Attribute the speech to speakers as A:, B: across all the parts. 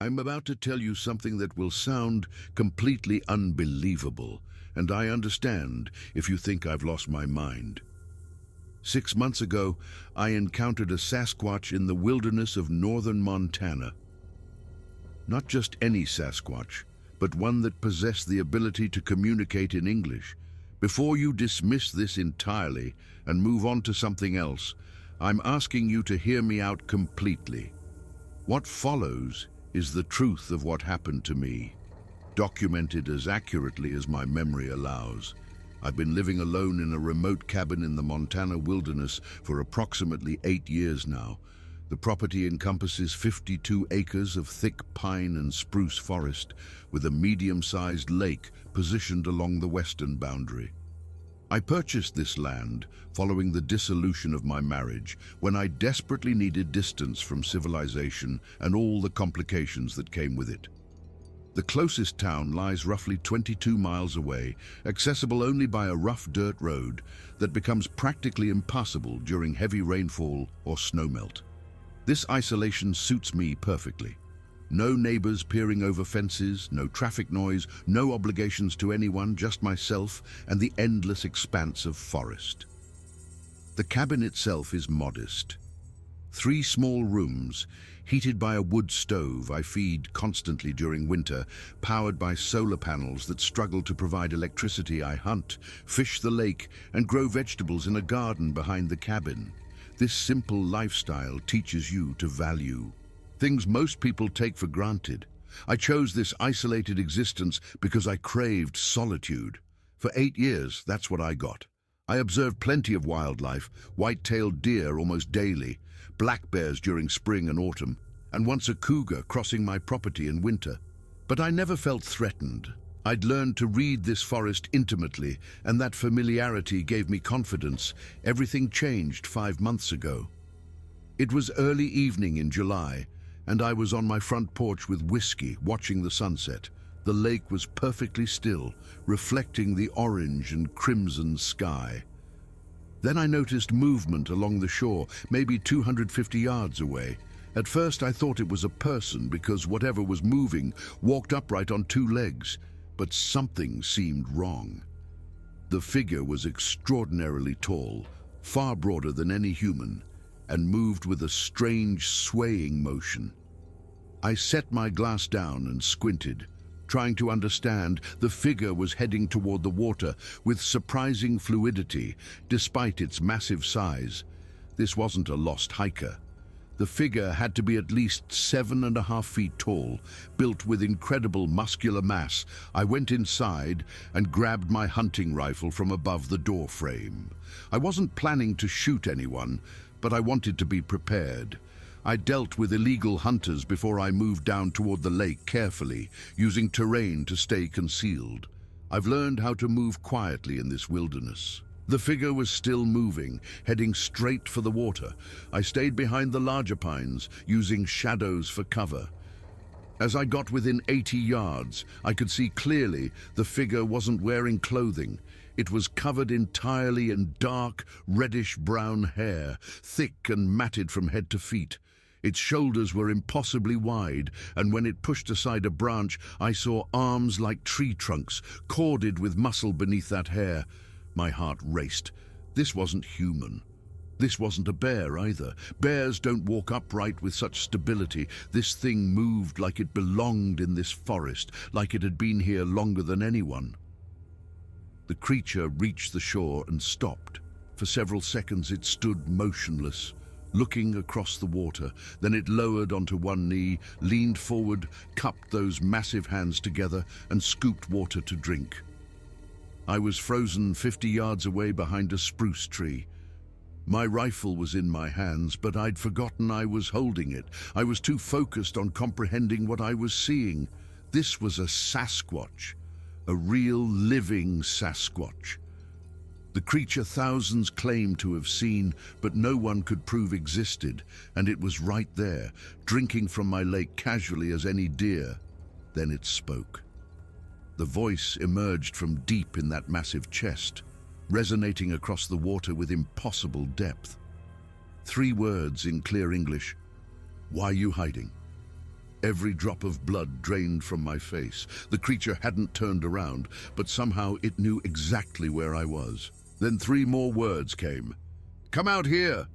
A: I'm about to tell you something that will sound completely unbelievable, and I understand if you think I've lost my mind. 6 months ago, I encountered a Sasquatch in the wilderness of northern Montana. Not just any Sasquatch, but one that possessed the ability to communicate in English. Before you dismiss this entirely and move on to something else, I'm asking you to hear me out completely. What follows is the truth of what happened to me, documented as accurately as my memory allows. I've been living alone in a remote cabin in the Montana wilderness for approximately 8 years now. The property encompasses 52 acres of thick pine and spruce forest, with a medium-sized lake positioned along the western boundary. I purchased this land following the dissolution of my marriage, when I desperately needed distance from civilization and all the complications that came with it. The closest town lies roughly 22 miles away, accessible only by a rough dirt road that becomes practically impassable during heavy rainfall or snowmelt. This isolation suits me perfectly. No neighbors peering over fences, no traffic noise, no obligations to anyone, just myself and the endless expanse of forest. The cabin itself is modest. 3 small rooms, heated by a wood stove I feed constantly during winter, powered by solar panels that struggle to provide electricity. I hunt, fish the lake, and grow vegetables in a garden behind the cabin. This simple lifestyle teaches you to value things most people take for granted. I chose this isolated existence because I craved solitude. For 8 years, that's what I got. I observed plenty of wildlife, white-tailed deer almost daily, black bears during spring and autumn, and once a cougar crossing my property in winter. But I never felt threatened. I'd learned to read this forest intimately, and that familiarity gave me confidence. Everything changed 5 months ago. It was early evening in July, and I was on my front porch with whiskey, watching the sunset. The lake was perfectly still, reflecting the orange and crimson sky. Then I noticed movement along the shore, maybe 250 yards away. At first I thought it was a person because whatever was moving walked upright on 2 legs, but something seemed wrong. The figure was extraordinarily tall, far broader than any human, and moved with a strange swaying motion. I set my glass down and squinted, trying to understand. The figure was heading toward the water with surprising fluidity, despite its massive size. This wasn't a lost hiker. The figure had to be at least 7.5 feet tall, built with incredible muscular mass. I went inside and grabbed my hunting rifle from above the door frame. I wasn't planning to shoot anyone, but I wanted to be prepared. I dealt with illegal hunters before I moved down toward the lake carefully, using terrain to stay concealed. I've learned how to move quietly in this wilderness. The figure was still moving, heading straight for the water. I stayed behind the larger pines, using shadows for cover. As I got within 80 yards, I could see clearly the figure wasn't wearing clothing. It was covered entirely in dark, reddish-brown hair, thick and matted from head to feet. Its shoulders were impossibly wide, and when it pushed aside a branch, I saw arms like tree trunks, corded with muscle beneath that hair. My heart raced. This wasn't human. This wasn't a bear either. Bears don't walk upright with such stability. This thing moved like it belonged in this forest, like it had been here longer than anyone. The creature reached the shore and stopped. For several seconds it stood motionless, looking across the water. Then it lowered onto one knee, leaned forward, cupped those massive hands together, and scooped water to drink. I was frozen 50 yards away behind a spruce tree. My rifle was in my hands, but I'd forgotten I was holding it. I was too focused on comprehending what I was seeing. This was a Sasquatch, a real living Sasquatch. The creature thousands claimed to have seen, but no one could prove existed, and it was right there, drinking from my lake casually as any deer. Then it spoke. The voice emerged from deep in that massive chest, resonating across the water with impossible depth. 3 words in clear English. Why are you hiding? Every drop of blood drained from my face. The creature hadn't turned around, but somehow it knew exactly where I was. Then 3 more words came. "Come out here!"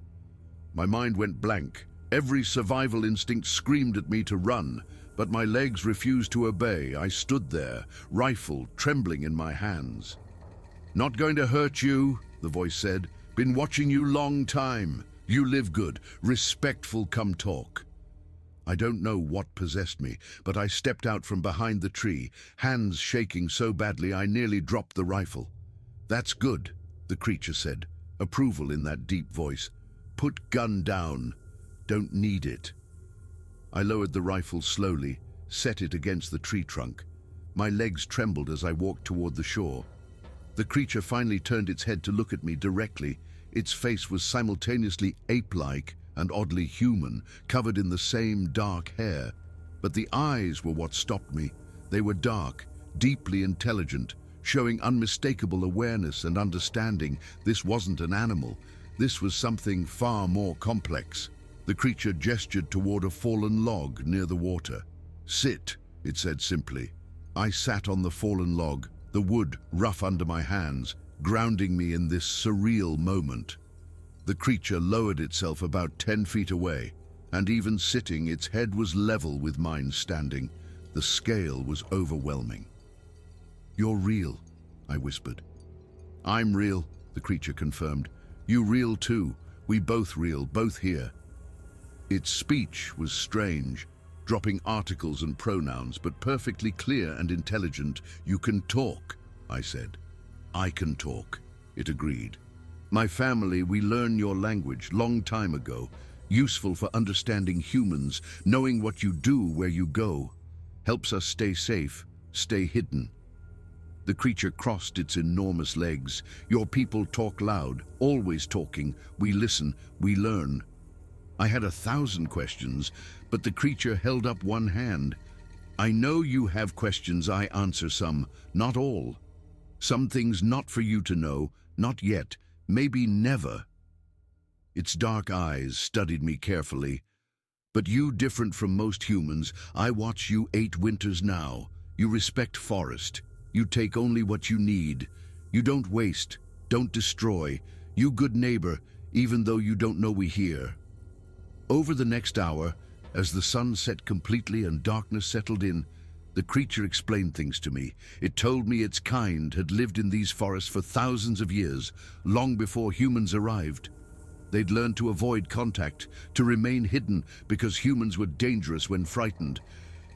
A: My mind went blank. Every survival instinct screamed at me to run, but my legs refused to obey. I stood there, rifle trembling in my hands. "Not going to hurt you," the voice said. "Been watching you long time. You live good. Respectful, come talk." I don't know what possessed me, but I stepped out from behind the tree, hands shaking so badly I nearly dropped the rifle. "That's good," the creature said, approval in that deep voice. "Put gun down. Don't need it." I lowered the rifle slowly, set it against the tree trunk. My legs trembled as I walked toward the shore. The creature finally turned its head to look at me directly. Its face was simultaneously ape-like and oddly human, covered in the same dark hair. But the eyes were what stopped me. They were dark, deeply intelligent, showing unmistakable awareness and understanding. This wasn't an animal. This was something far more complex. The creature gestured toward a fallen log near the water. "Sit," it said simply. I sat on the fallen log, the wood rough under my hands, grounding me in this surreal moment. The creature lowered itself about 10 feet away, and even sitting, its head was level with mine standing. The scale was overwhelming. "You're real," I whispered. "I'm real," the creature confirmed. "You real too. We both real, both here." Its speech was strange, dropping articles and pronouns, but perfectly clear and intelligent. "You can talk," I said. "I can talk," it agreed. "My family, we learn your language long time ago, useful for understanding humans, knowing what you do where you go. Helps us stay safe, stay hidden." The creature crossed its enormous legs. "Your people talk loud, always talking. We listen, we learn." I had 1,000 questions, but the creature held up one hand. "I know you have questions, I answer some, not all. Some things not for you to know, not yet, maybe never." Its dark eyes studied me carefully. "But you different from most humans. I watch you 8 winters now. You respect forest. You take only what you need. You don't waste, don't destroy. You good neighbor, even though you don't know we here." Over the next hour, as the sun set completely and darkness settled in, the creature explained things to me. It told me its kind had lived in these forests for thousands of years, long before humans arrived. They'd learned to avoid contact, to remain hidden because humans were dangerous when frightened.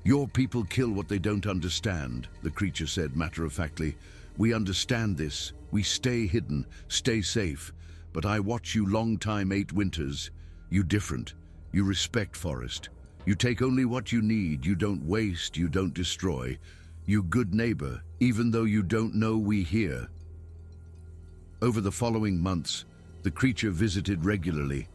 A: "Your people kill what they don't understand," the creature said matter-of-factly. "We understand this. We stay hidden, stay safe. But I watch you long time, 8 winters. You different. You respect forest. You take only what you need. You don't waste, you don't destroy. You good neighbor, even though you don't know we here." Over the following months, the creature visited regularly,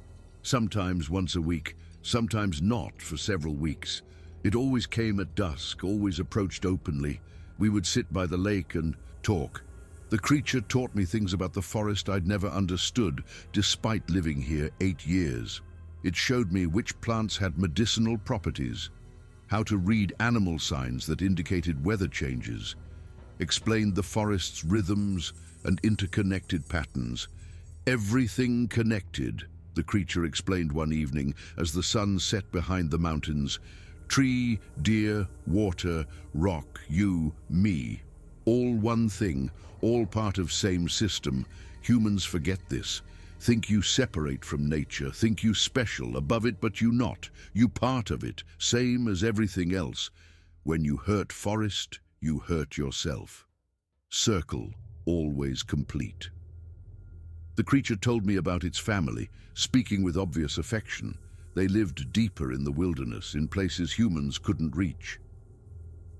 A: sometimes once a week, sometimes not for several weeks. It always came at dusk, always approached openly. We would sit by the lake and talk. The creature taught me things about the forest I'd never understood, despite living here 8 years. It showed me which plants had medicinal properties, how to read animal signs that indicated weather changes, explained the forest's rhythms and interconnected patterns. "Everything connected," the creature explained one evening as the sun set behind the mountains. "Tree, deer, water, rock, you, me. All one thing, all part of same system. Humans forget this. Think you separate from nature, think you special, above it, but you not. You part of it, same as everything else. When you hurt forest, you hurt yourself. Circle, always complete." The creature told me about its family, speaking with obvious affection. They lived deeper in the wilderness, in places humans couldn't reach.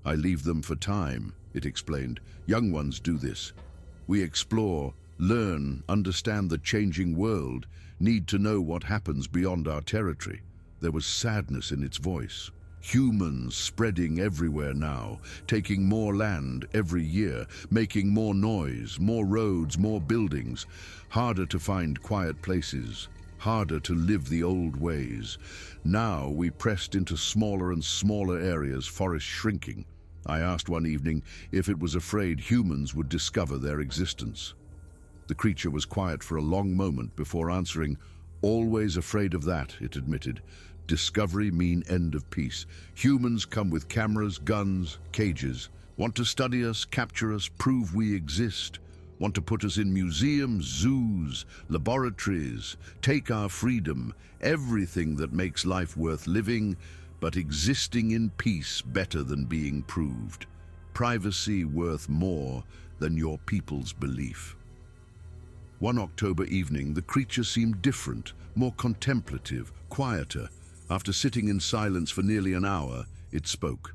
A: "I leave them for time," it explained. "Young ones do this. We explore, learn, understand the changing world, need to know what happens beyond our territory." There was sadness in its voice. "Humans spreading everywhere now, taking more land every year, making more noise, more roads, more buildings, harder to find quiet places. harder to live the old ways. Now we pressed into smaller and smaller areas, forest shrinking. I asked one evening if it was afraid humans would discover their existence. The creature was quiet for a long moment before answering. Always afraid of that, it admitted. Discovery mean end of peace. Humans come with cameras, guns, cages. Want to study us, capture us, prove we exist. Want to put us in museums, zoos, laboratories. Take our freedom, everything that makes life worth living, but existing in peace better than being proved. Privacy worth more than your people's belief. One October evening, the creature seemed different, more contemplative, quieter. After sitting in silence for nearly an hour, it spoke.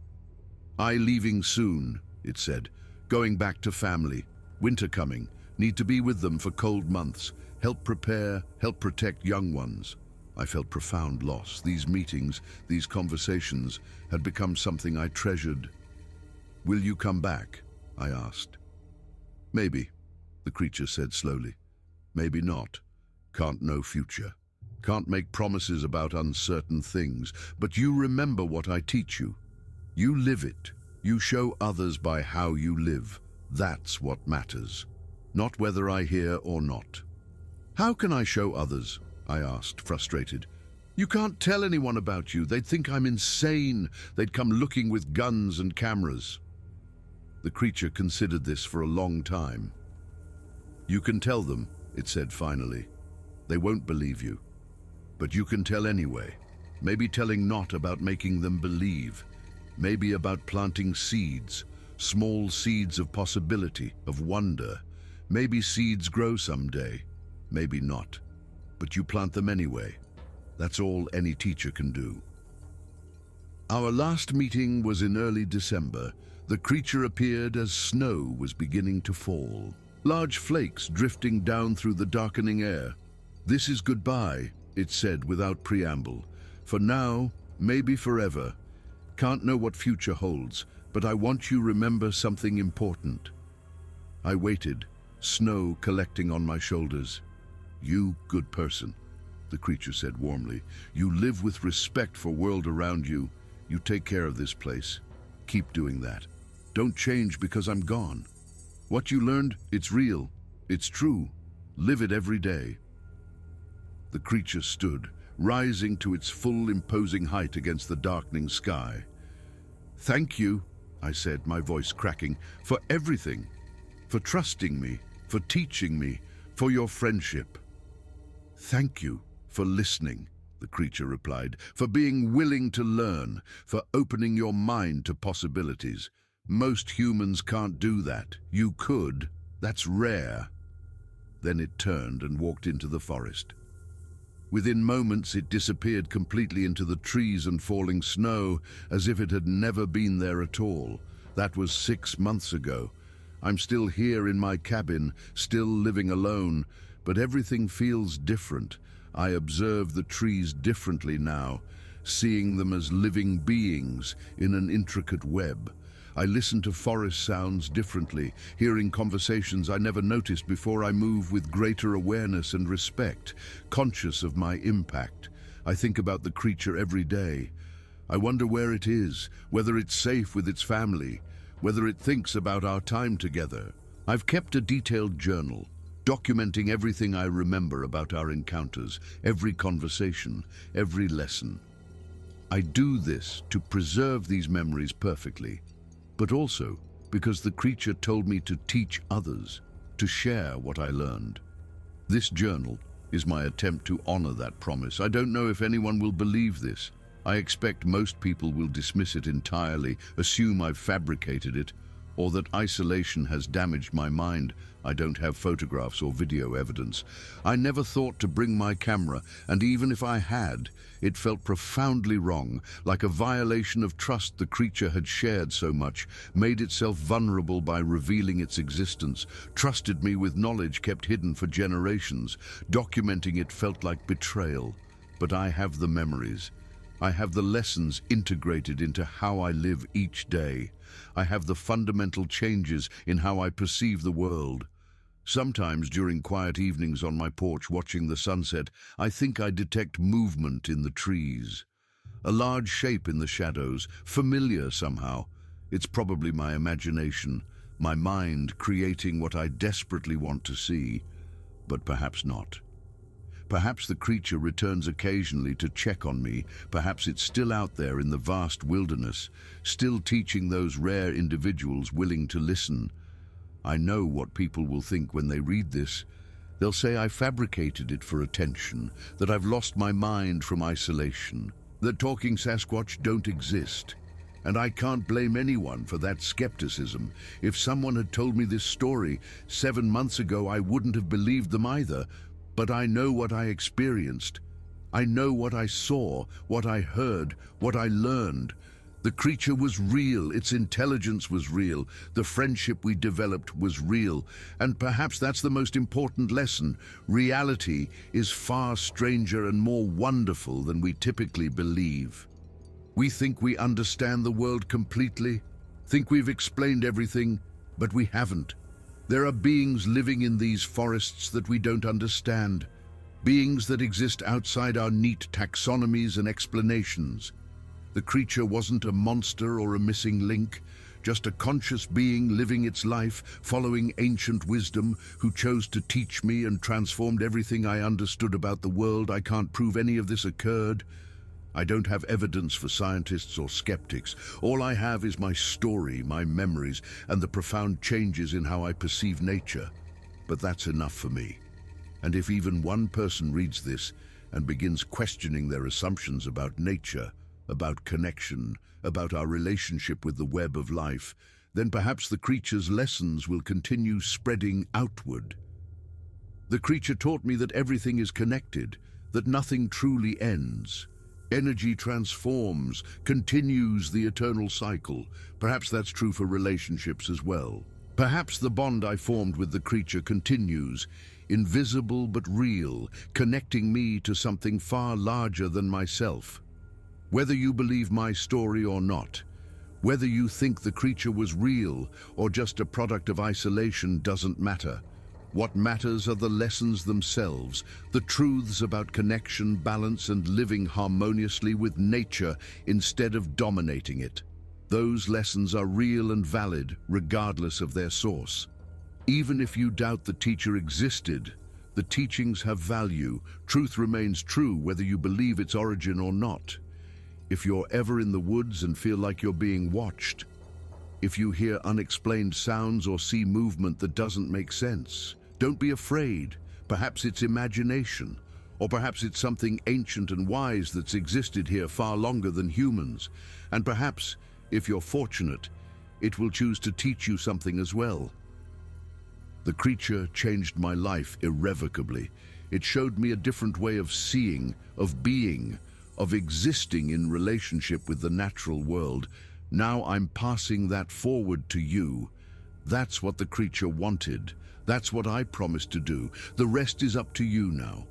A: "I leaving soon," it said. "Going back to family. Winter coming. Need to be with them for cold months. Help prepare, help protect young ones." I felt profound loss. These meetings, these conversations, had become something I treasured. "Will you come back?" I asked. "Maybe," the creature said slowly. "Maybe not. Can't know future. Can't make promises about uncertain things, but you remember what I teach you. You live it. You show others by how you live. That's what matters. Not whether I hear or not." "How can I show others?" I asked, frustrated. "You can't tell anyone about you. They'd think I'm insane. They'd come looking with guns and cameras." The creature considered this for a long time. "You can tell them," it said finally. "They won't believe you. But you can tell anyway. Maybe telling not about making them believe. Maybe about planting seeds, small seeds of possibility, of wonder. Maybe seeds grow someday. Maybe not. But you plant them anyway. That's all any teacher can do." Our last meeting was in early December. The creature appeared as snow was beginning to fall. Large flakes drifting down through the darkening air. "This is goodbye," it said without preamble. "For now, maybe forever. Can't know what future holds, but I want you to remember something important." I waited, snow collecting on my shoulders. "You good person," the creature said warmly. "You live with respect for world around you. You take care of this place. Keep doing that. Don't change because I'm gone. What you learned, it's real. It's true. Live it every day." The creature stood, rising to its full imposing height against the darkening sky. "Thank you," I said, my voice cracking, "for everything. For trusting me, for teaching me, for your friendship." "Thank you for listening," the creature replied, "for being willing to learn, for opening your mind to possibilities. Most humans can't do that. You could. That's rare." Then it turned and walked into the forest. Within moments, it disappeared completely into the trees and falling snow, as if it had never been there at all. That was 6 months ago. I'm still here in my cabin, still living alone, but everything feels different. I observe the trees differently now, seeing them as living beings in an intricate web. I listen to forest sounds differently, hearing conversations I never noticed before. I move with greater awareness and respect, conscious of my impact. I think about the creature every day. I wonder where it is, whether it's safe with its family, whether it thinks about our time together. I've kept a detailed journal, documenting everything I remember about our encounters, every conversation, every lesson. I do this to preserve these memories perfectly, but also because the creature told me to teach others, to share what I learned. This journal is my attempt to honor that promise. I don't know if anyone will believe this. I expect most people will dismiss it entirely, assume I've fabricated it, or that isolation has damaged my mind. I don't have photographs or video evidence. I never thought to bring my camera, and even if I had, it felt profoundly wrong, like a violation of trust. The creature had shared so much, made itself vulnerable by revealing its existence, trusted me with knowledge kept hidden for generations. Documenting it felt like betrayal. But I have the memories. I have the lessons integrated into how I live each day. I have the fundamental changes in how I perceive the world. Sometimes during quiet evenings on my porch watching the sunset, I think I detect movement in the trees. A large shape in the shadows, familiar somehow. It's probably my imagination, my mind creating what I desperately want to see, but perhaps not. Perhaps the creature returns occasionally to check on me. Perhaps it's still out there in the vast wilderness, still teaching those rare individuals willing to listen. I know what people will think when they read this. They'll say I fabricated it for attention, that I've lost my mind from isolation, that talking Sasquatch don't exist. And I can't blame anyone for that skepticism. If someone had told me this story 7 months ago, I wouldn't have believed them either. But I know what I experienced. I know what I saw, what I heard, what I learned. The creature was real, its intelligence was real, the friendship we developed was real, and perhaps that's the most important lesson. Reality is far stranger and more wonderful than we typically believe. We think we understand the world completely, think we've explained everything, but we haven't. There are beings living in these forests that we don't understand, beings that exist outside our neat taxonomies and explanations. The creature wasn't a monster or a missing link, just a conscious being living its life, following ancient wisdom, who chose to teach me and transformed everything I understood about the world. I can't prove any of this occurred. I don't have evidence for scientists or skeptics. All I have is my story, my memories, and the profound changes in how I perceive nature. But that's enough for me. And if even one person reads this and begins questioning their assumptions about nature, about connection, about our relationship with the web of life, then perhaps the creature's lessons will continue spreading outward. The creature taught me that everything is connected, that nothing truly ends. Energy transforms, continues the eternal cycle. Perhaps that's true for relationships as well. Perhaps the bond I formed with the creature continues, invisible but real, connecting me to something far larger than myself. Whether you believe my story or not, whether you think the creature was real or just a product of isolation doesn't matter. What matters are the lessons themselves, the truths about connection, balance, and living harmoniously with nature instead of dominating it. Those lessons are real and valid, regardless of their source. Even if you doubt the teacher existed, the teachings have value. Truth remains true whether you believe its origin or not. If you're ever in the woods and feel like you're being watched, if you hear unexplained sounds or see movement that doesn't make sense, don't be afraid. Perhaps it's imagination, or perhaps it's something ancient and wise that's existed here far longer than humans. And perhaps, if you're fortunate, it will choose to teach you something as well. The creature changed my life irrevocably. It showed me a different way of seeing, of being, of existing in relationship with the natural world. Now I'm passing that forward to you. That's what the creature wanted. That's what I promised to do. The rest is up to you now.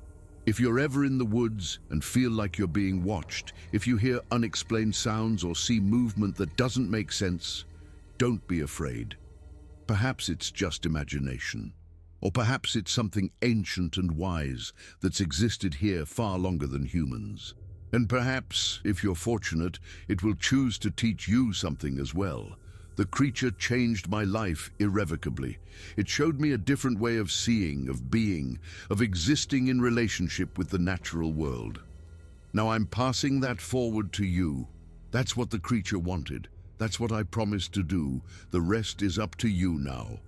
A: If you're ever in the woods and feel like you're being watched, if you hear unexplained sounds or see movement that doesn't make sense, don't be afraid. Perhaps it's just imagination. Or perhaps it's something ancient and wise that's existed here far longer than humans. And perhaps, if you're fortunate, it will choose to teach you something as well. The creature changed my life irrevocably. It showed me a different way of seeing, of being, of existing in relationship with the natural world. Now I'm passing that forward to you. That's what the creature wanted. That's what I promised to do. The rest is up to you now.